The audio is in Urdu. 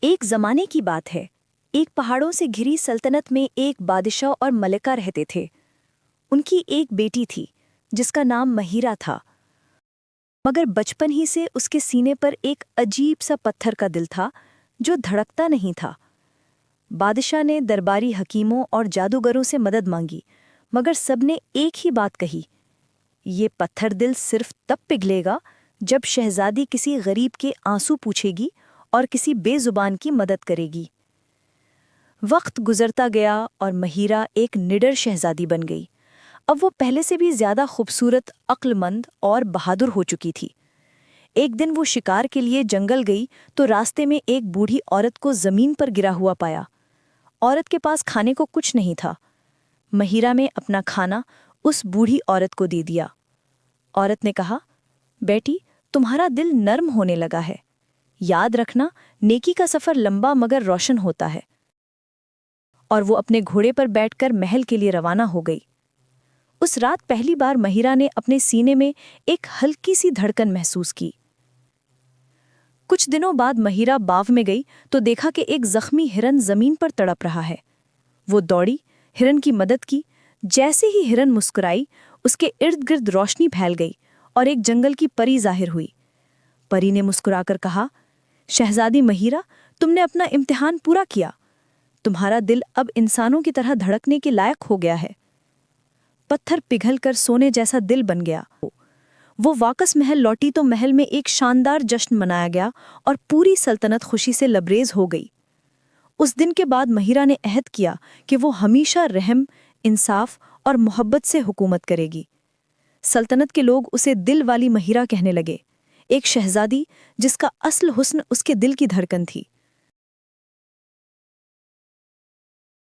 ایک زمانے کی بات ہے، ایک پہاڑوں سے گھری سلطنت میں ایک بادشاہ اور ملکہ رہتے تھے۔ ان کی ایک بیٹی تھی جس کا نام مہیرہ تھا، مگر بچپن ہی سے اس کے سینے پر ایک عجیب سا پتھر کا دل تھا جو دھڑکتا نہیں تھا۔ بادشاہ نے درباری حکیموں اور جادوگروں سے مدد مانگی، مگر سب نے ایک ہی بات کہی، یہ پتھر دل صرف تب پگھلے گا جب شہزادی کسی غریب کے آنسو پوچھے گی اور کسی بے زبان کی مدد کرے گی۔ وقت گزرتا گیا اور مہیرہ ایک نڈر شہزادی بن گئی۔ اب وہ پہلے سے بھی زیادہ خوبصورت، عقل مند اور بہادر ہو چکی تھی۔ ایک دن وہ شکار کے لیے جنگل گئی تو راستے میں ایک بوڑھی عورت کو زمین پر گرا ہوا پایا۔ عورت کے پاس کھانے کو کچھ نہیں تھا۔ مہیرہ نے اپنا کھانا اس بوڑھی عورت کو دے دیا۔ عورت نے کہا، بیٹی، تمہارا دل نرم ہونے لگا ہے۔ یاد رکھنا، نیکی کا سفر لمبا مگر روشن ہوتا ہے۔ اور وہ اپنے گھوڑے پر بیٹھ کر محل کے لیے روانہ ہو گئی۔ اس رات پہلی بار مہیرہ نے اپنے سینے میں ایک ہلکی سی دھڑکن محسوس کی۔ کچھ دنوں بعد مہیرہ باغ میں گئی تو دیکھا کہ ایک زخمی ہرن زمین پر تڑپ رہا ہے۔ وہ دوڑی، ہرن کی مدد کی۔ جیسے ہی ہرن مسکرائی، اس کے ارد گرد روشنی پھیل گئی اور ایک جنگل کی پری ظاہر ہوئی۔ پری نے مسکرا کر کہا، شہزادی مہیرہ، تم نے اپنا امتحان پورا کیا۔ تمہارا دل اب انسانوں کی طرح دھڑکنے کے لائق ہو گیا ہے۔ پتھر پگھل کر سونے جیسا دل بن گیا۔ وہ واپس محل لوٹی تو محل میں ایک شاندار جشن منایا گیا اور پوری سلطنت خوشی سے لبریز ہو گئی۔ اس دن کے بعد مہیرہ نے عہد کیا کہ وہ ہمیشہ رحم، انصاف اور محبت سے حکومت کرے گی۔ سلطنت کے لوگ اسے دل والی مہیرہ کہنے لگے، ایک شہزادی جس کا اصل حسن اس کے دل کی دھڑکن تھی۔